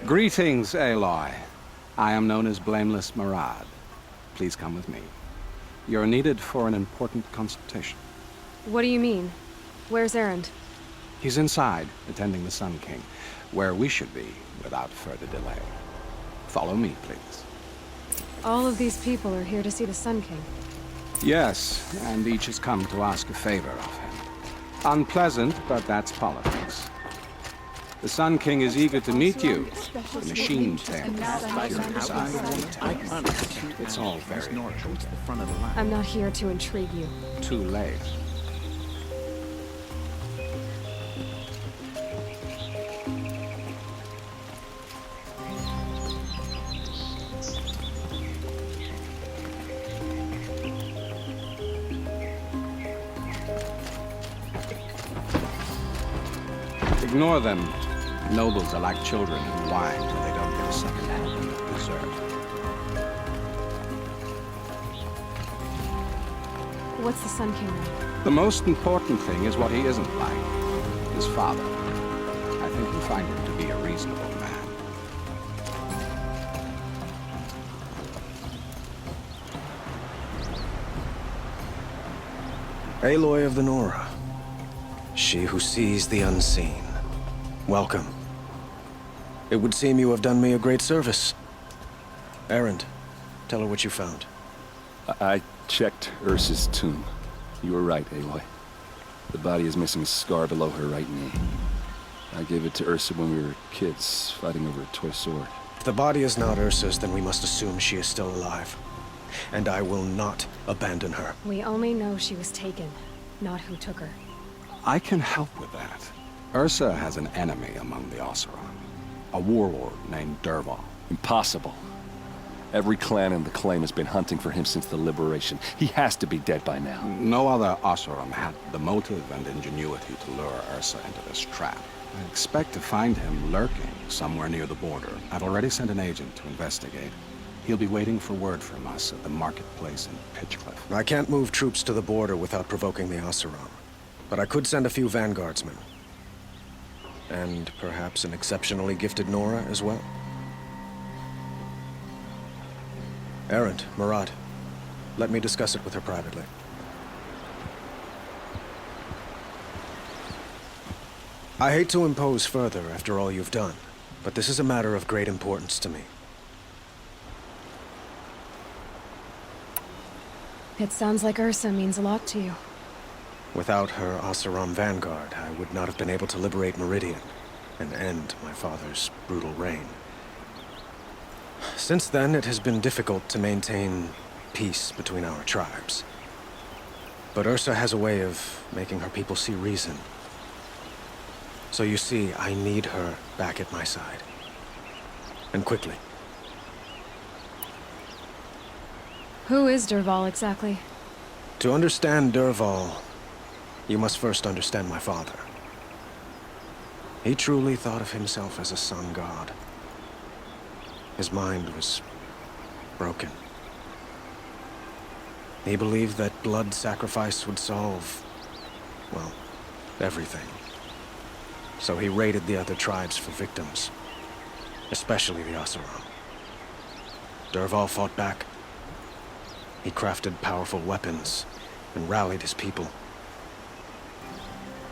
Greetings, Aloy. I am known as Blameless Murad. Please come with me. You're needed for an important consultation. What do you mean? Where's Erend? He's inside, attending the Sun King, where we should be without further delay. Follow me, please. All of these people are here to see the Sun King. Yes, and each has come to ask a favor of him. Unpleasant, but that's politics. The Sun King is eager to meet you. The machine tamer. It's all very urgent. I'm not here to intrigue you. Too late. Ignore them. Nobles are like children in wine till they don't get a second helping of dessert. What's the Sun King like? The most important thing is what he isn't like. His father. I think you'll find him to be a reasonable man. Aloy of the Nora. She who sees the unseen. Welcome. It would seem you have done me a great service. Erend, tell her what you found. I checked Ursa's tomb. You were right, Aloy. The body is missing a scar below her right knee. I gave it to Ursa when we were kids, fighting over a toy sword. If the body is not Ursa's, then we must assume she is still alive. And I will not abandon her. We only know she was taken, not who took her. I can help with that. Ursa has an enemy among the Oseram. A warlord named Dervahl. Impossible. Every clan in the claim has been hunting for him since the liberation. He has to be dead by now. No other Oseram had the motive and ingenuity to lure Ursa into this trap. I expect to find him lurking somewhere near the border. I've already sent an agent to investigate. He'll be waiting for word from us at the marketplace in Pitchcliff. I can't move troops to the border without provoking the Oseram. But I could send a few vanguardsmen. And perhaps an exceptionally gifted Nora as well. Erend, Murad, let me discuss it with her privately. I hate to impose further after all you've done, but this is a matter of great importance to me. It sounds like Ursa means a lot to you. Without her Oseram vanguard, I would not have been able to liberate Meridian and end my father's brutal reign. Since then, it has been difficult to maintain peace between our tribes. But Ursa has a way of making her people see reason. So you see, I need her back at my side. And quickly. Who is Dervahl exactly? To understand Dervahl, you must first understand my father. He truly thought of himself as a sun god. His mind was broken. He believed that blood sacrifice would solve, well, everything. So he raided the other tribes for victims, especially the Oseram. Dervahl fought back. He crafted powerful weapons and rallied his people.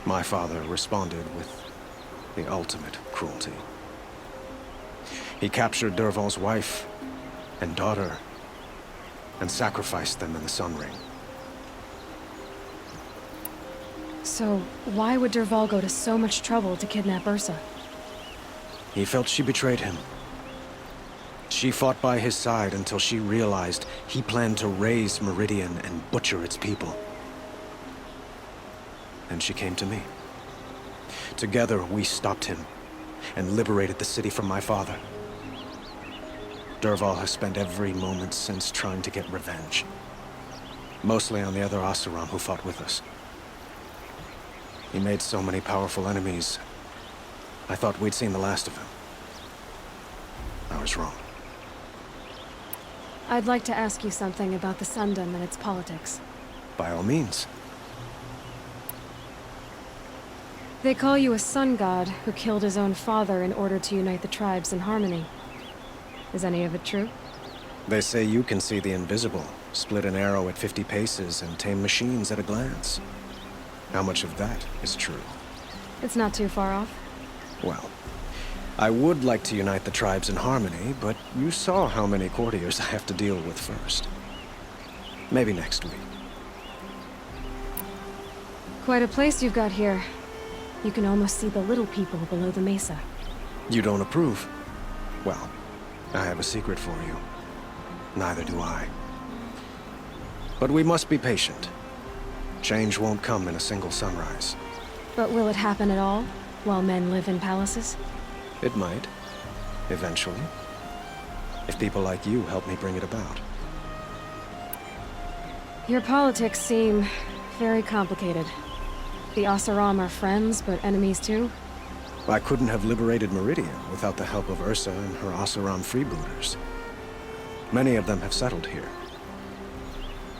My father responded with the ultimate cruelty. He captured Dervahl's wife and daughter and sacrificed them in the Sun Ring. So, why would Dervahl go to so much trouble to kidnap Ursa? He felt she betrayed him. She fought by his side until she realized he planned to raise Meridian and butcher its people. And she came to me. Together, we stopped him and liberated the city from my father. Dervahl has spent every moment since trying to get revenge. Mostly on the other Oseram who fought with us. He made so many powerful enemies, I thought we'd seen the last of him. I was wrong. I'd like to ask you something about the Sundom and its politics. By all means. They call you a sun god who killed his own father in order to unite the tribes in harmony. Is any of it true? They say you can see the invisible, split an arrow at 50 paces, and tame machines at a glance. How much of that is true? It's not too far off. Well, I would like to unite the tribes in harmony, but you saw how many courtiers I have to deal with first. Maybe next week. Quite a place you've got here. You can almost see the little people below the mesa. You don't approve? Well, I have a secret for you. Neither do I. But we must be patient. Change won't come in a single sunrise. But will it happen at all, while men live in palaces? It might. Eventually. If people like you help me bring it about. Your politics seem very complicated. The Oseram are friends, but enemies too? I couldn't have liberated Meridian without the help of Ursa and her Oseram freebooters. Many of them have settled here.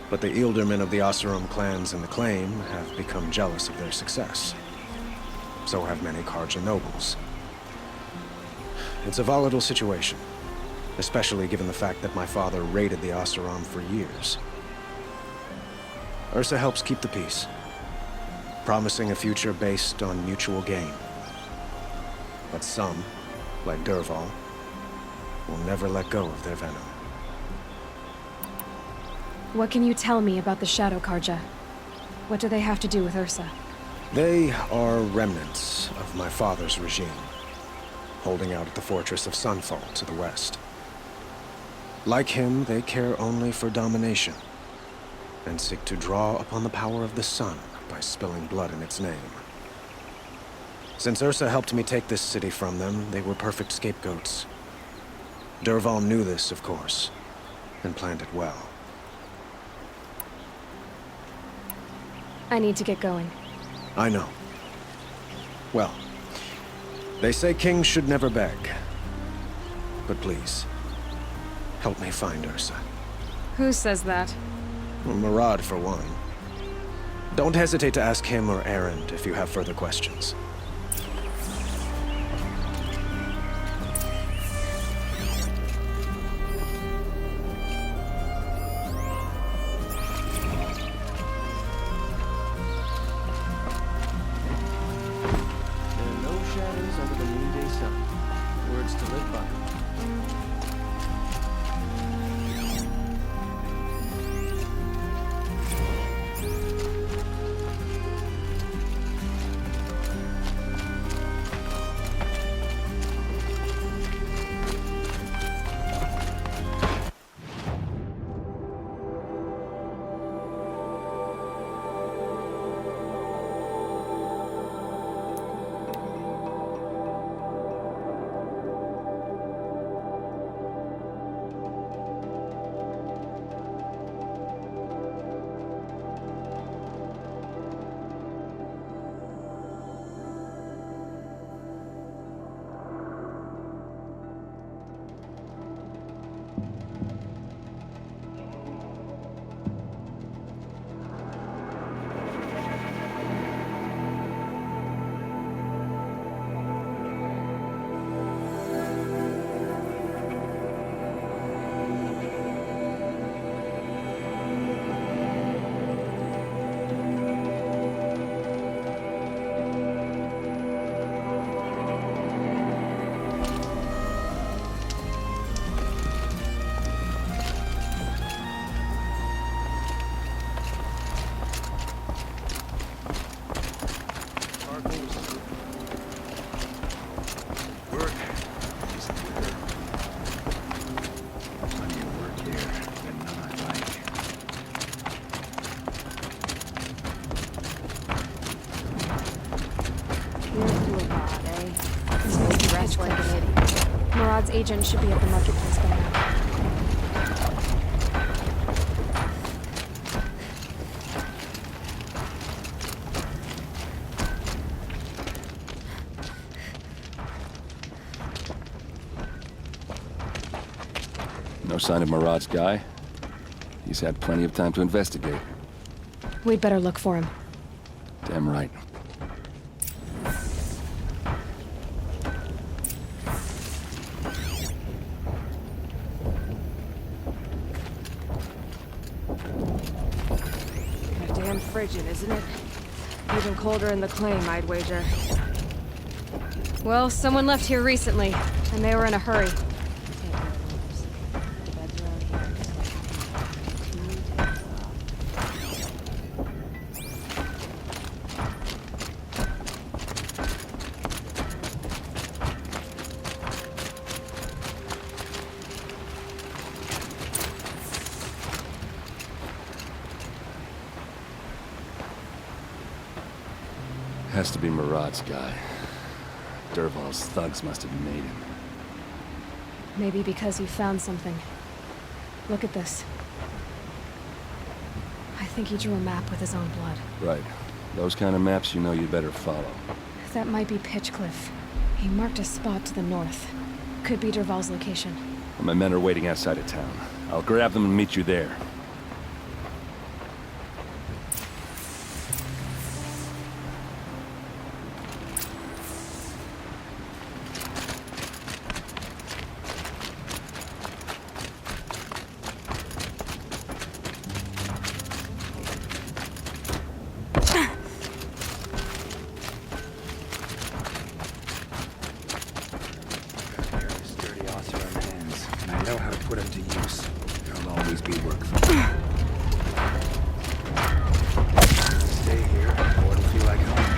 But the Ealdormen of the Oseram clans in the claim have become jealous of their success. So have many Carja nobles. It's a volatile situation, especially given the fact that my father raided the Oseram for years. Ursa helps keep the peace, promising a future based on mutual gain. But some, like Dervahl, will never let go of their venom. What can you tell me about the Shadow Carja? What do they have to do with Ursa? They are remnants of my father's regime, holding out at the fortress of Sunfall to the west. Like him, they care only for domination, and seek to draw upon the power of the sun by spilling blood in its name. Since Ursa helped me take this city from them, they were perfect scapegoats. Dervahl knew this, of course, and planned it well. I need to get going. I know. Well, they say kings should never beg. But please, help me find Ursa. Who says that? Murad, for one. Don't hesitate to ask him or Erend if you have further questions. There are no shadows under the noonday sun. Words to live by. Murad's agent should be at the marketplace by now. No sign of Murad's guy? He's had plenty of time to investigate. We'd better look for him. Damn right. frigid, isn't it? Even colder in the claim, I'd wager. Well, someone left here recently, and they were in a hurry. Has to be Murad's guy. Dervahl's thugs must have made him. Maybe because he found something. Look at this. I think he drew a map with his own blood. Right. Those kind of maps you know you better follow. That might be Pitchcliff. He marked a spot to the north. Could be Dervahl's location. My men are waiting outside of town. I'll grab them and meet you there. Put him to use. There'll always be work for me. Stay here, or it'll feel like home.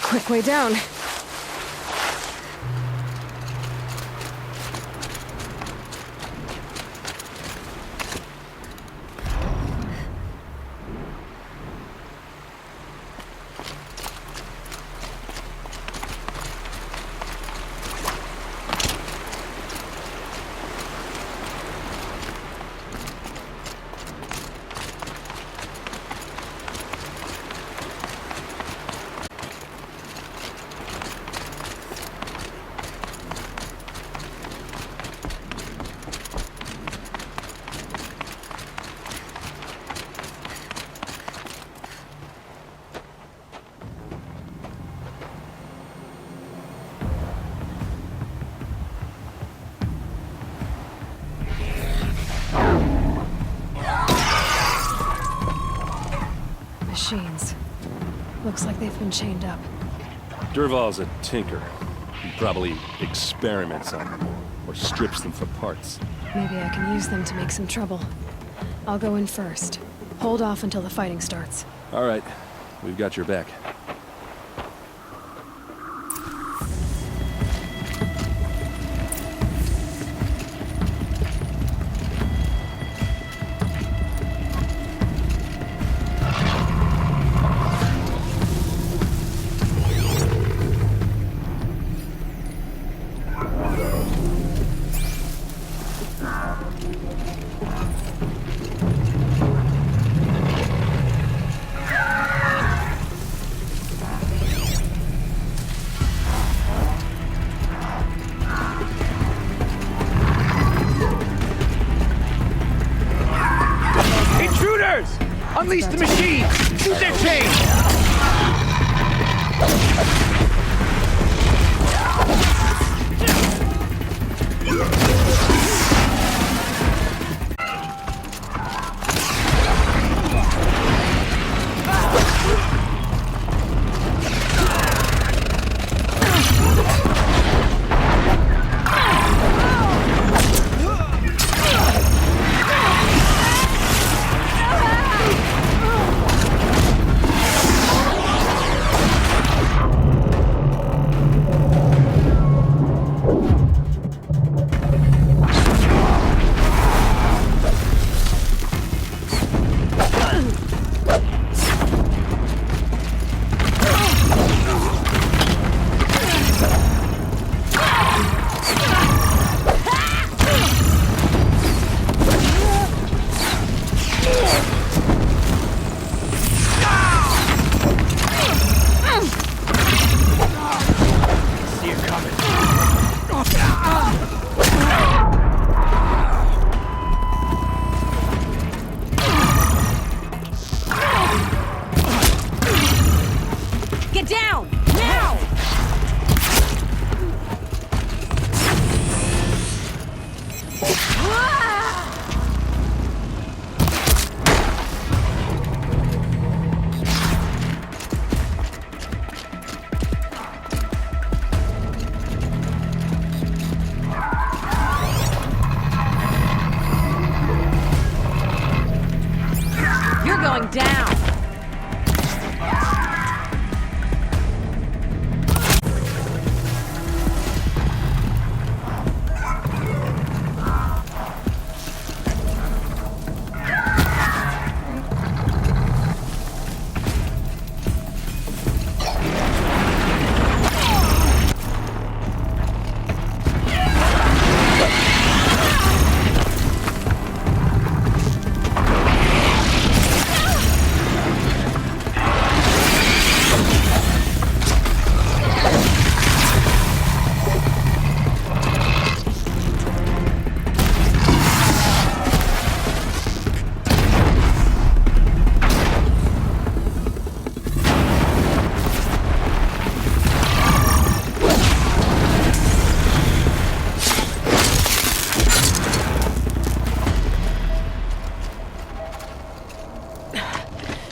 Quick way down. Looks like they've been chained up. Durval's a tinker. He probably experiments on them, or strips them for parts. Maybe I can use them to make some trouble. I'll go in first. Hold off until the fighting starts. All right, we've got your back. Unleash the machine! Shoot their chains! Down!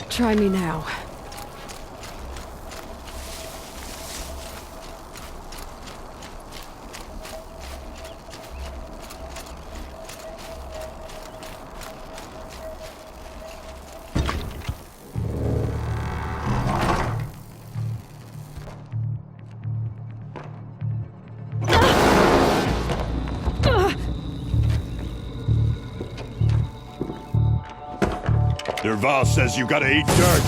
Try me now. Durval says you gotta eat dirt.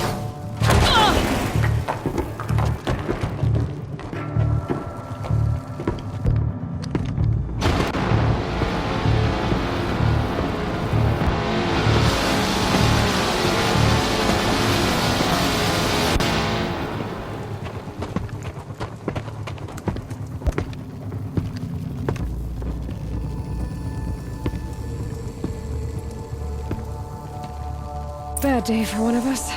Bad day for one of us.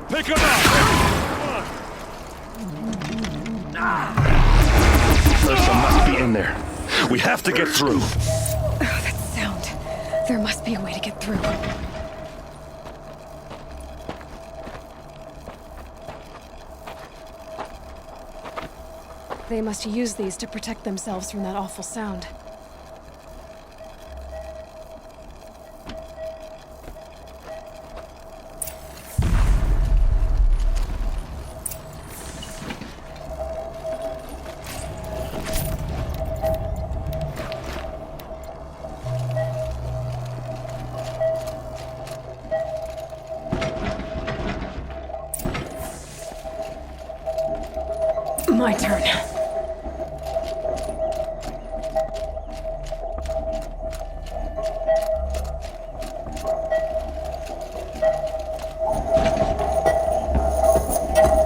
Pick him up! Ursa must be in there. We have to get through. Oh, that sound. There must be a way to get through. They must use these to protect themselves from that awful sound. My turn.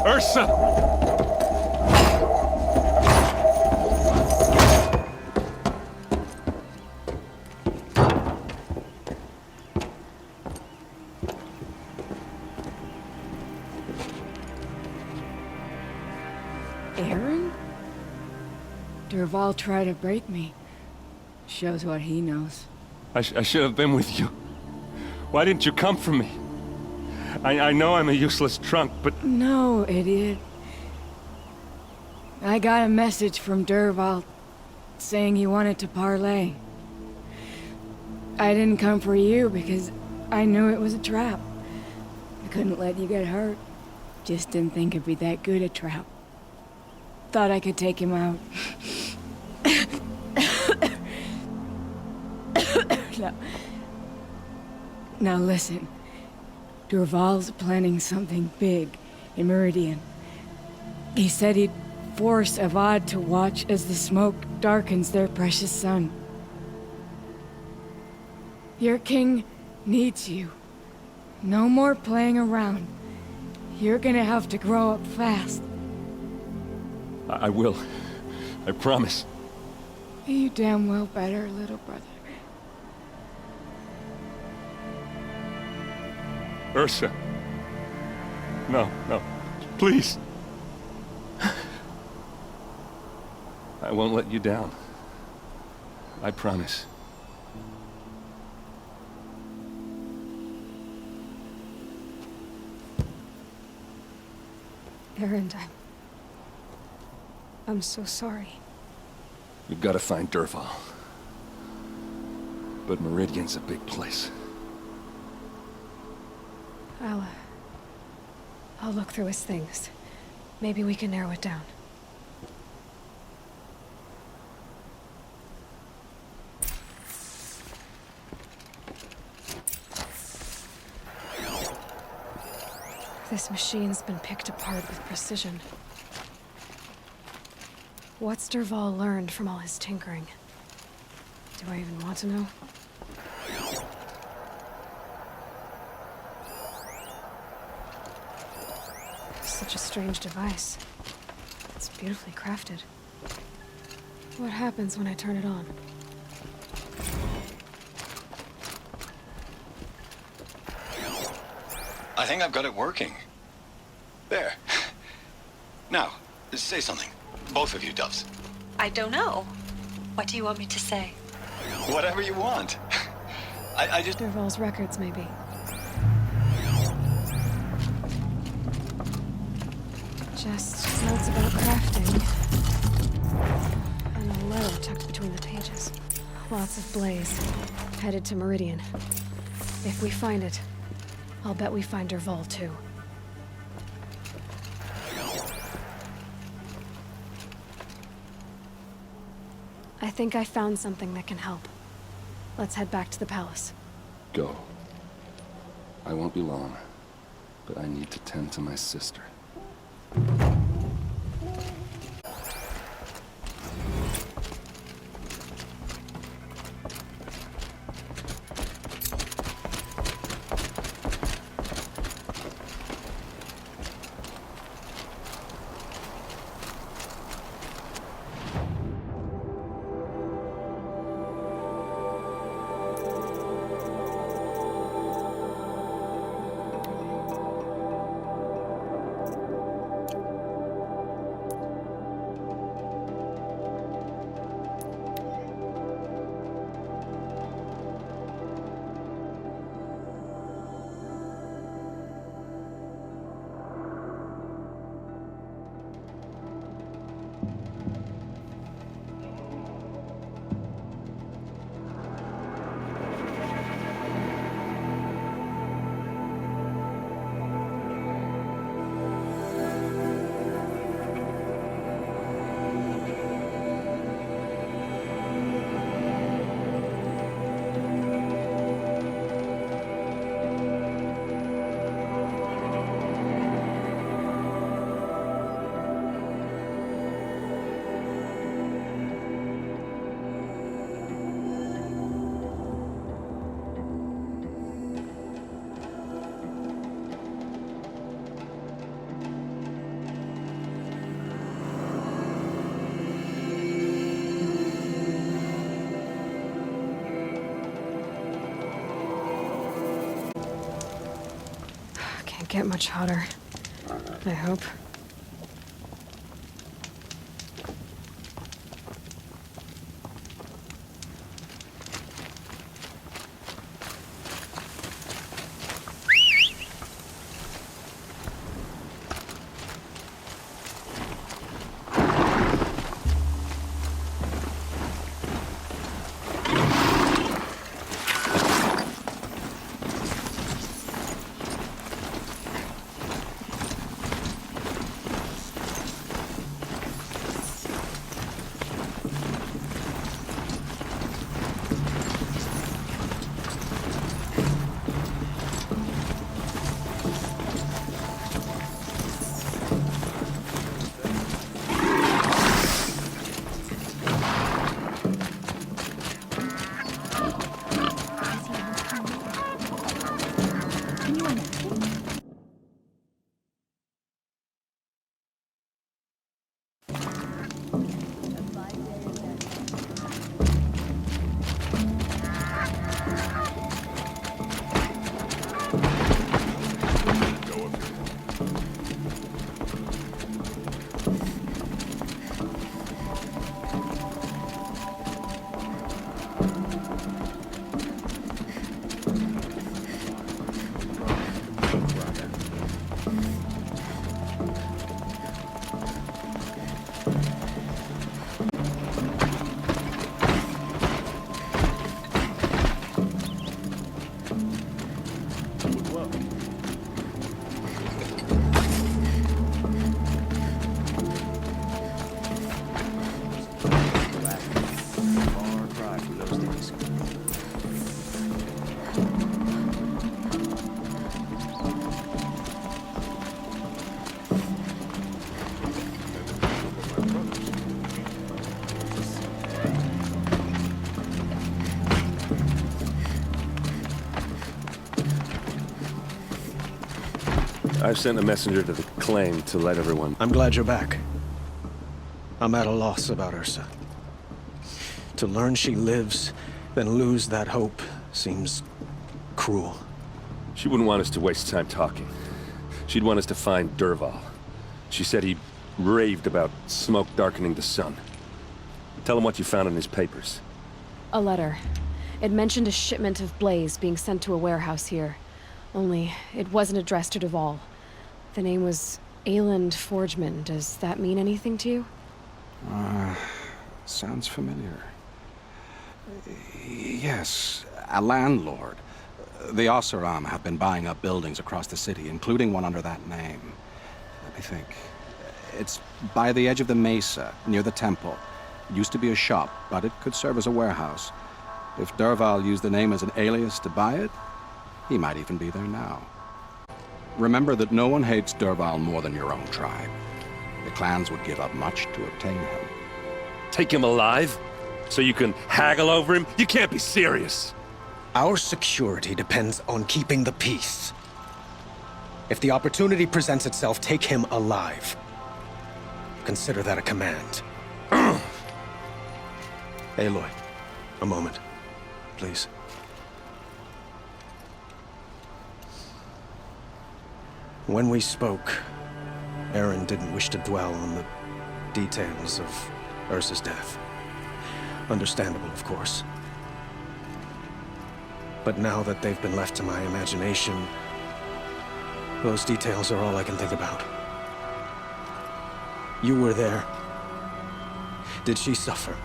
Ursa! Aaron? Durval tried to break me. Shows what he knows. I should have been with you. Why didn't you come for me? I know I'm a useless trunk, but... No, idiot. I got a message from Durval saying he wanted to parlay. I didn't come for you because I knew it was a trap. I couldn't let you get hurt. Just didn't think it'd be that good a trap. Thought I could take him out. No. Now listen. Durval's planning something big in Meridian. He said he'd force Avad to watch as the smoke darkens their precious sun. Your king needs you. No more playing around. You're gonna have to grow up fast. I will. I promise. You damn well better, little brother. Ursa. No, no. Please. I won't let you down. I promise. Aaron, I'm so sorry. We've got to find Durval. But Meridian's a big place. I'll look through his things. Maybe we can narrow it down. This machine's been picked apart with precision. What's Durval learned from all his tinkering? Do I even want to know? Such a strange device. It's beautifully crafted. What happens when I turn it on? I think I've got it working. There. Now, say something. Both of you, Doves. I don't know. What do you want me to say? Whatever you want. I just... Durval's records, maybe. Just notes about crafting. And a letter tucked between the pages. Lots of blaze. Headed to Meridian. If we find it, I'll bet we find Durval too. I think I found something that can help. Let's head back to the palace. Go. I won't be long, but I need to tend to my sister. Can't get much hotter. I hope. I've sent a messenger to the claim to let everyone... I'm glad you're back. I'm at a loss about Ursa. To learn she lives, then lose that hope, seems cruel. She wouldn't want us to waste time talking. She'd want us to find Dervahl. She said he raved about smoke darkening the sun. Tell him what you found in his papers. A letter. It mentioned a shipment of blaze being sent to a warehouse here. Only, it wasn't addressed to Dervahl. The name was Ayland Forgeman. Does that mean anything to you? Sounds familiar. Yes, a landlord. The Oseram have been buying up buildings across the city, including one under that name. Let me think. It's by the edge of the mesa, near the temple. It used to be a shop, but it could serve as a warehouse. If Dervahl used the name as an alias to buy it, he might even be there now. Remember that no one hates Dervahl more than your own tribe. The clans would give up much to obtain him. Take him alive? So you can haggle over him? You can't be serious! Our security depends on keeping the peace. If the opportunity presents itself, take him alive. Consider that a command. Aloy, a moment, please. When we spoke, Aaron didn't wish to dwell on the details of Ursa's death. Understandable, of course. But now that they've been left to my imagination, those details are all I can think about. You were there. Did she suffer?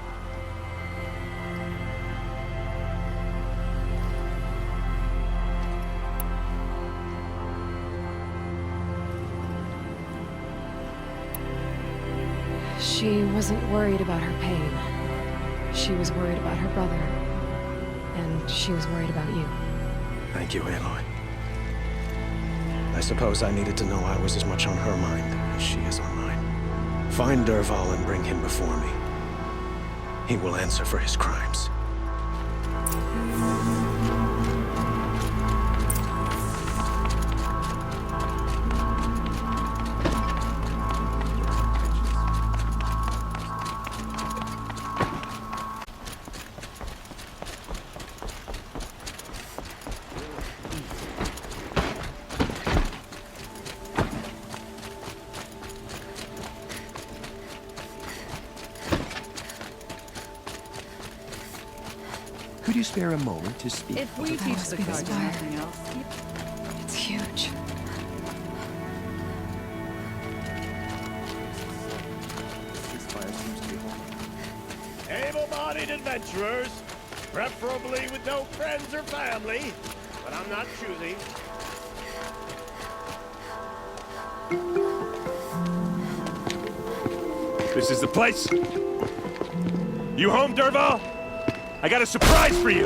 She wasn't worried about her pain. She was worried about her brother. And she was worried about you. Thank you, Aloy. I suppose I needed to know I was as much on her mind as she is on mine. Find Dervahl and bring him before me. He will answer for his crimes. Could you spare a moment to speak? If we That teach must the be the cards spire. nothing else, It's huge. This fire seems to be holding. Able-bodied adventurers, preferably with no friends or family, but I'm not choosy. This is the place. You home, Derval? I got a surprise for you.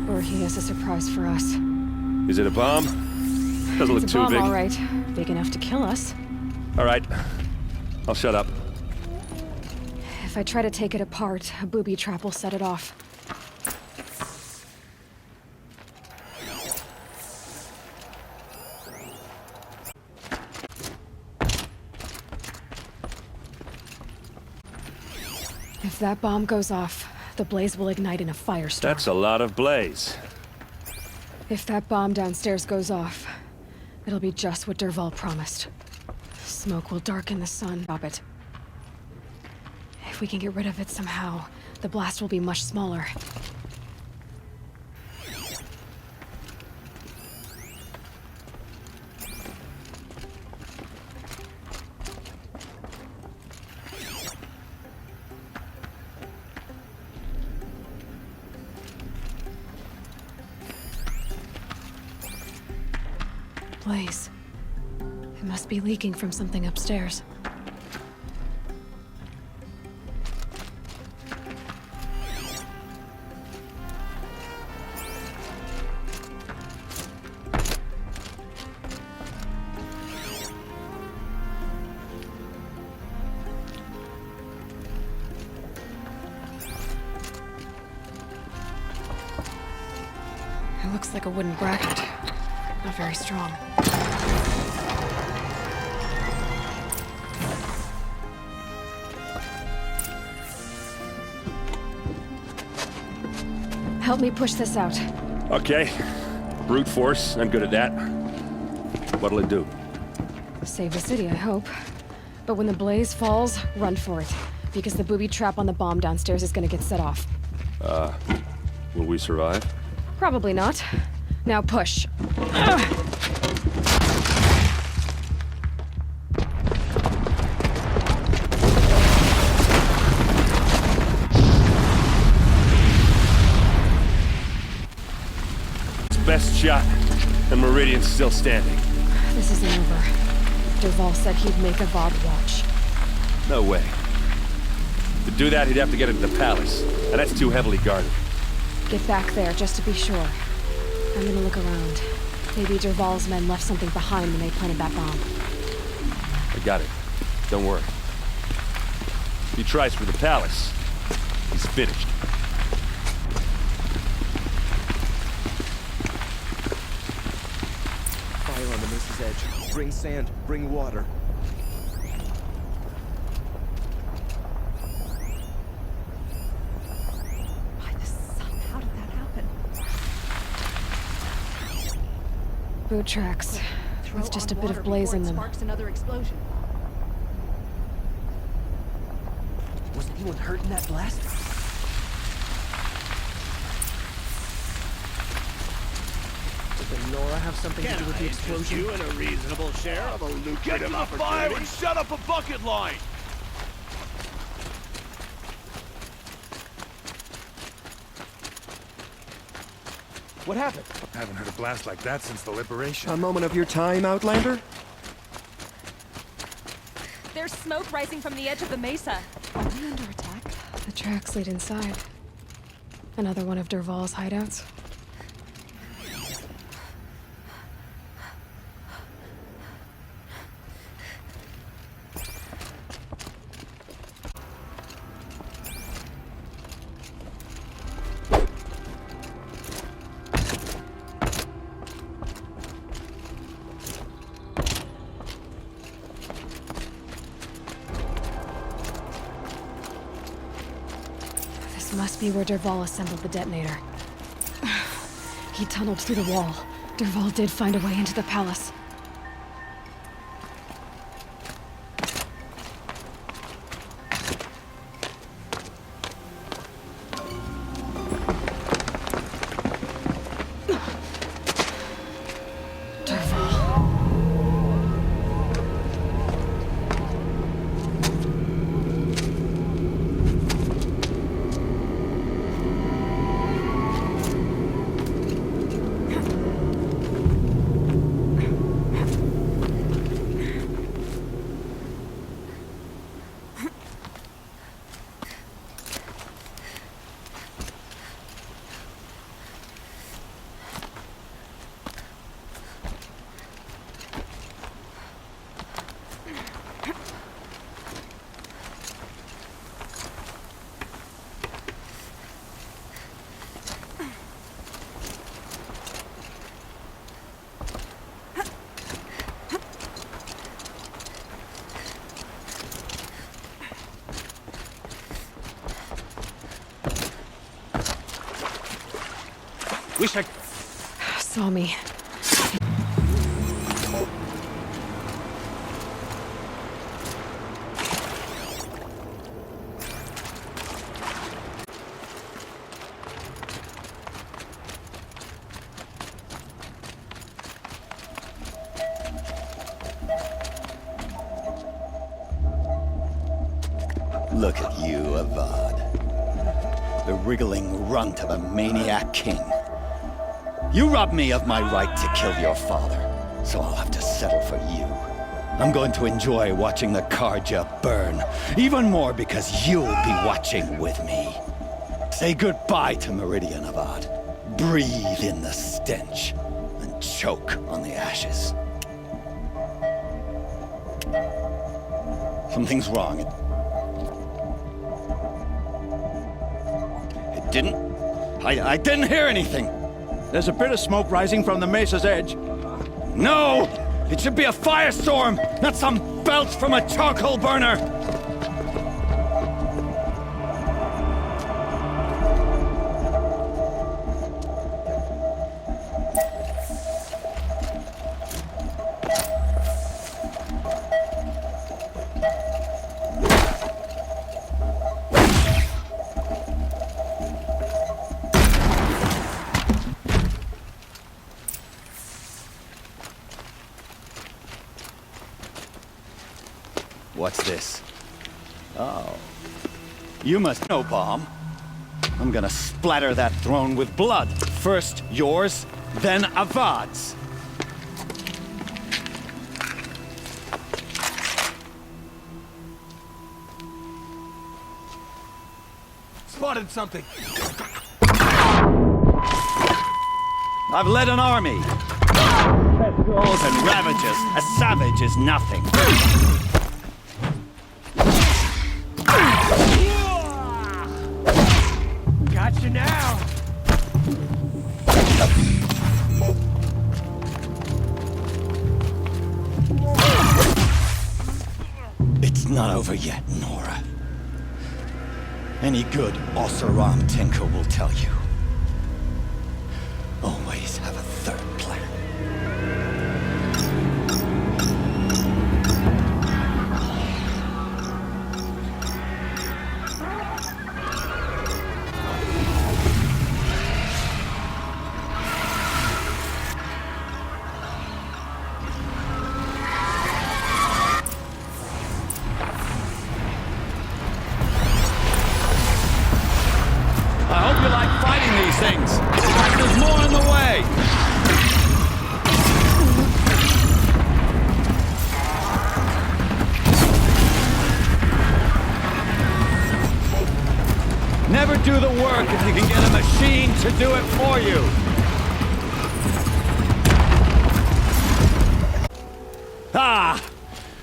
Or he has a surprise for us. Is it a bomb? Doesn't look It's a too bomb, big. all right. Big enough to kill us. All right. I'll shut up. If I try to take it apart, a booby trap will set it off. If that bomb goes off, the blaze will ignite in a firestorm. That's a lot of blaze. If that bomb downstairs goes off, it'll be just what Derval promised. Smoke will darken the sun. Stop it. If we can get rid of it somehow, the blast will be much smaller. Blaze. It must be leaking from something upstairs. It looks like a wooden bracket. Not very strong. Help me push this out. Okay. Brute force. I'm good at that. What'll it do? Save the city, I hope. But when the blaze falls, run for it. Because the booby trap on the bomb downstairs is gonna get set off. Will we survive? Probably not. Now push. Best shot, and Meridian's still standing. This isn't over. Derval said he'd make a VOD watch. No way. To do that, he'd have to get into the palace, and that's too heavily guarded. Get back there, just to be sure. I'm gonna look around. Maybe Derval's men left something behind when they planted that bomb. I got it. Don't worry. If he tries for the palace, he's finished. Fire on the messe's edge. Bring sand, bring water. By the sun, how did that happen? Boot tracks. With just a bit of blaze in them. Sparks another explosion. Was anyone hurt in that blast? Did the Nora have something to do with the explosion? You and a reasonable share of a lucrative opportunity. and shut up a bucket line! What happened? I haven't heard a blast like that since the liberation. A moment of your time, Outlander? There's smoke rising from the edge of the mesa. Are we under attack? The tracks lead inside. Another one of Derval's hideouts. This must be where Derval assembled the detonator. He tunneled through the wall. Dervahl did find a way into the palace. We should... Saw me. Look at you, Avad. The wriggling runt of a maniac king. You robbed me of my right to kill your father, so I'll have to settle for you. I'm going to enjoy watching the Karja burn, even more because you'll be watching with me. Say goodbye to Meridian, Avad. Breathe in the stench, and choke on the ashes. Something's wrong. It didn't... I didn't hear anything. There's a bit of smoke rising from the mesa's edge. No! It should be a firestorm, not some belch from a charcoal burner! What's this? Oh. You must know, Bomb. I'm gonna splatter that throne with blood. First yours, then Avad's. Spotted something. I've led an army. Pestilence and ravages. A savage is nothing. Gotcha now. It's not over yet, Nora. Any good Oseram tinker will tell you. Always have a third plan. I hope you like fighting these things. But there's more in the way. Never do the work if you can get a machine to do it for you. Ah!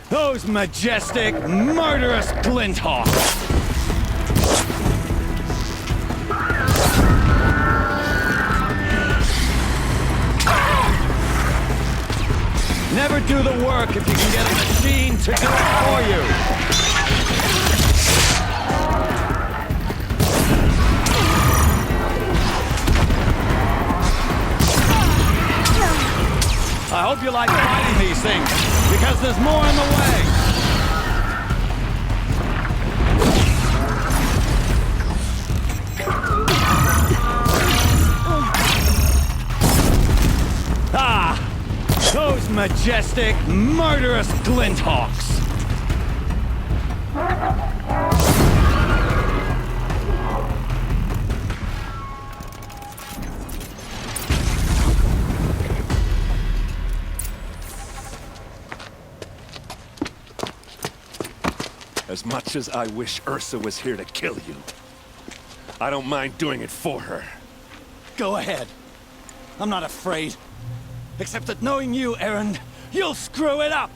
Those majestic, murderous glinthawks! Never do the work if you can get a machine to do it for you. you like fighting these things, because there's more in the way. Ah! Those majestic, murderous glinthawks! As much as I wish Ursa was here to kill you, I don't mind doing it for her. Go ahead. I'm not afraid. Except that knowing you, Aaron, you'll screw it up!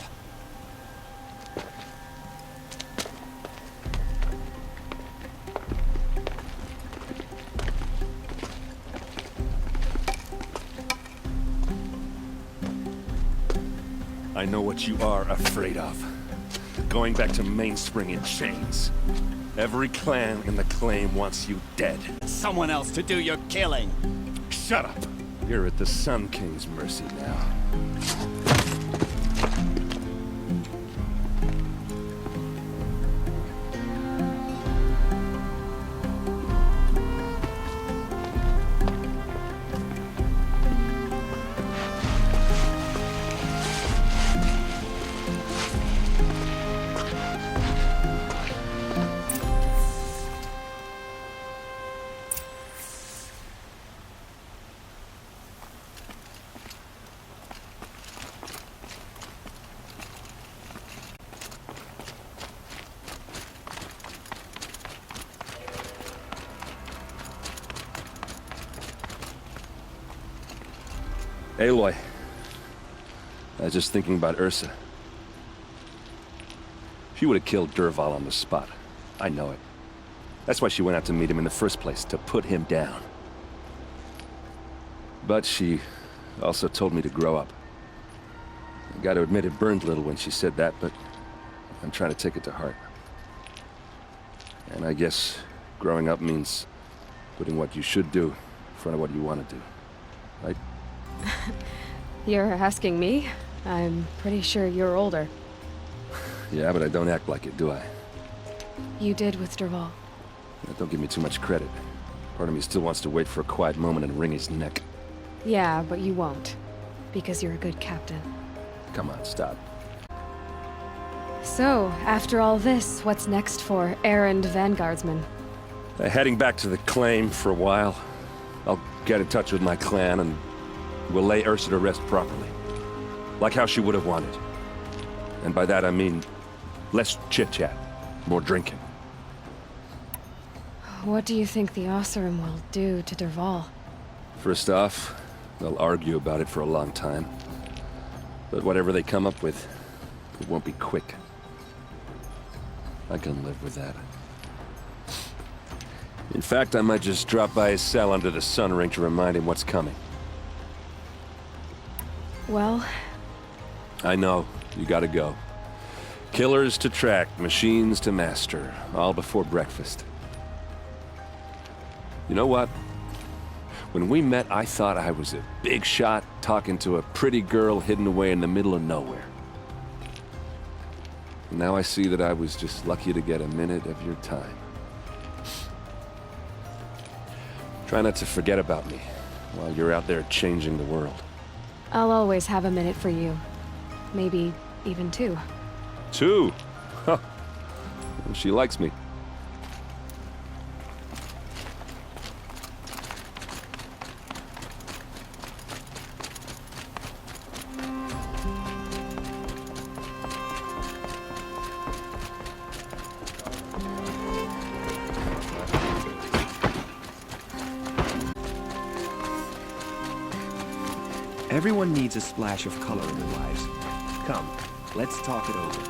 I know what you are afraid of. Going back to Mainspring in chains. Every clan in the claim wants you dead. Someone else to do your killing. Shut up! You're at the Sun King's mercy now. Aloy, I was just thinking about Ursa. She would have killed Dervahl on the spot. I know it. That's why she went out to meet him in the first place, to put him down. But she also told me to grow up. I gotta admit it burned a little when she said that, but I'm trying to take it to heart. And I guess growing up means putting what you should do in front of what you want to do. Right? You're asking me? I'm pretty sure you're older. Yeah, but I don't act like it, do I? You did with Dervahl. Don't give me too much credit. Part of me still wants to wait for a quiet moment and wring his neck. Yeah, but you won't. Because you're a good captain. Come on, stop. So, after all this, what's next for errand vanguardsman? Heading back to the claim for a while. I'll get in touch with my clan and we'll lay Ursa to rest properly. Like how she would have wanted. And by that I mean less chit-chat, more drinking. What do you think the Oseram will do to Dervahl? First off, they'll argue about it for a long time. But whatever they come up with, it won't be quick. I can live with that. In fact, I might just drop by his cell under the sun ring to remind him what's coming. Well... I know. You gotta go. Killers to track, machines to master. All before breakfast. You know what? When we met, I thought I was a big shot talking to a pretty girl hidden away in the middle of nowhere. And now I see that I was just lucky to get a minute of your time. Try not to forget about me while you're out there changing the world. I'll always have a minute for you. Maybe even two. Two? Huh. Well, she likes me. Everyone needs a splash of color in their lives. Come, let's talk it over.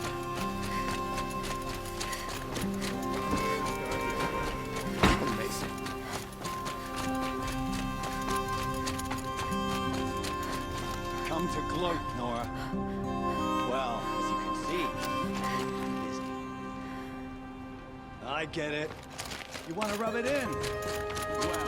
Come to gloat, Nora. Well, as you can see, busy. I get it. You want to rub it in? Well...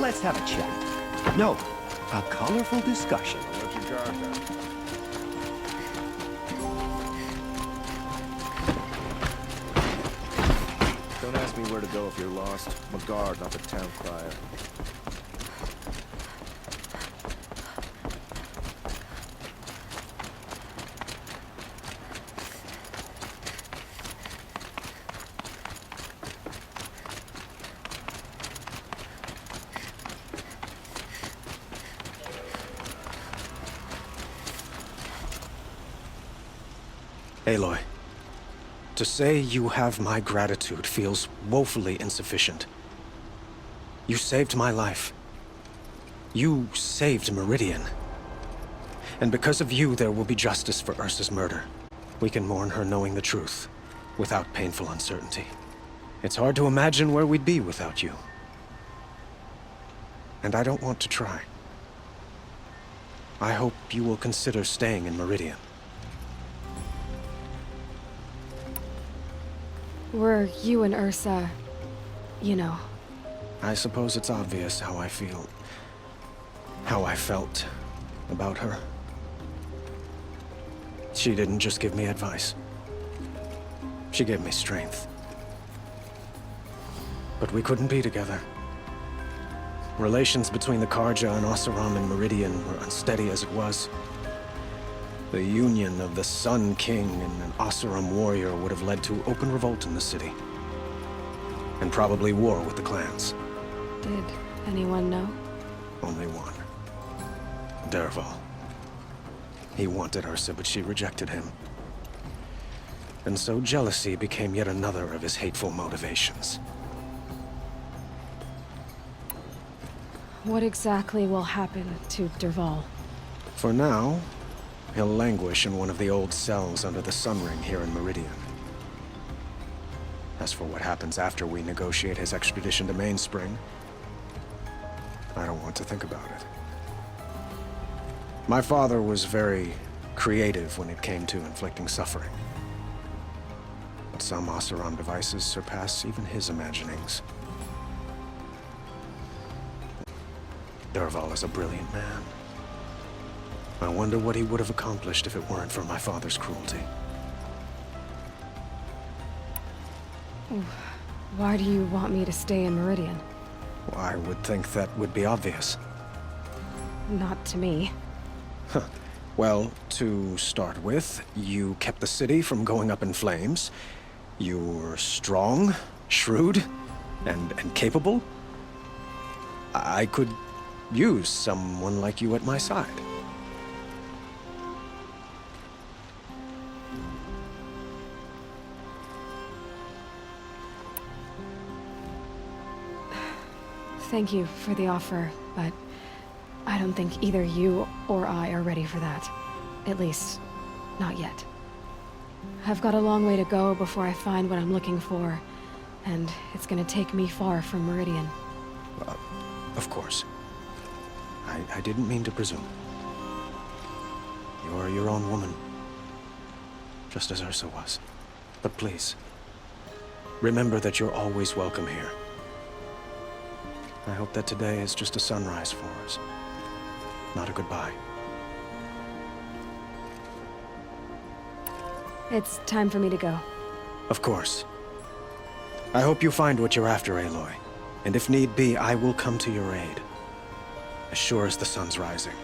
let's have a chat. No, a colorful discussion. What's your guard down? Don't ask me where to go if you're lost. I'm a guard, not the town crier. Aloy, to say you have my gratitude feels woefully insufficient. You saved my life. You saved Meridian. And because of you, there will be justice for Ursa's murder. We can mourn her knowing the truth, without painful uncertainty. It's hard to imagine where we'd be without you. And I don't want to try. I hope you will consider staying in Meridian. Were you and Ursa, you know? I suppose it's obvious how I feel. How I felt about her. She didn't just give me advice. She gave me strength. But we couldn't be together. Relations between the Karja and Oseram and Meridian were unsteady as it was. The union of the Sun King and an Oseram warrior would have led to open revolt in the city. And probably war with the clans. Did anyone know? Only one. Dervahl. He wanted Ursa, but she rejected him. And so jealousy became yet another of his hateful motivations. What exactly will happen to Dervahl? For now, he'll languish in one of the old cells under the Sun Ring here in Meridian. As for what happens after we negotiate his extradition to Mainspring, I don't want to think about it. My father was very creative when it came to inflicting suffering. But some Oseram devices surpass even his imaginings. Dervahl is a brilliant man. I wonder what he would have accomplished if it weren't for my father's cruelty. Why do you want me to stay in Meridian? Well, I would think that would be obvious. Not to me. Well, to start with, you kept the city from going up in flames. You were strong, shrewd, and capable. I could use someone like you at my side. Thank you for the offer, but I don't think either you or I are ready for that. At least, not yet. I've got a long way to go before I find what I'm looking for, and it's gonna take me far from Meridian. Of course. I didn't mean to presume. You are your own woman, just as Ursa was. But please, remember that you're always welcome here. I hope that today is just a sunrise for us, not a goodbye. It's time for me to go. Of course. I hope you find what you're after, Aloy. And if need be, I will come to your aid. As sure as the sun's rising.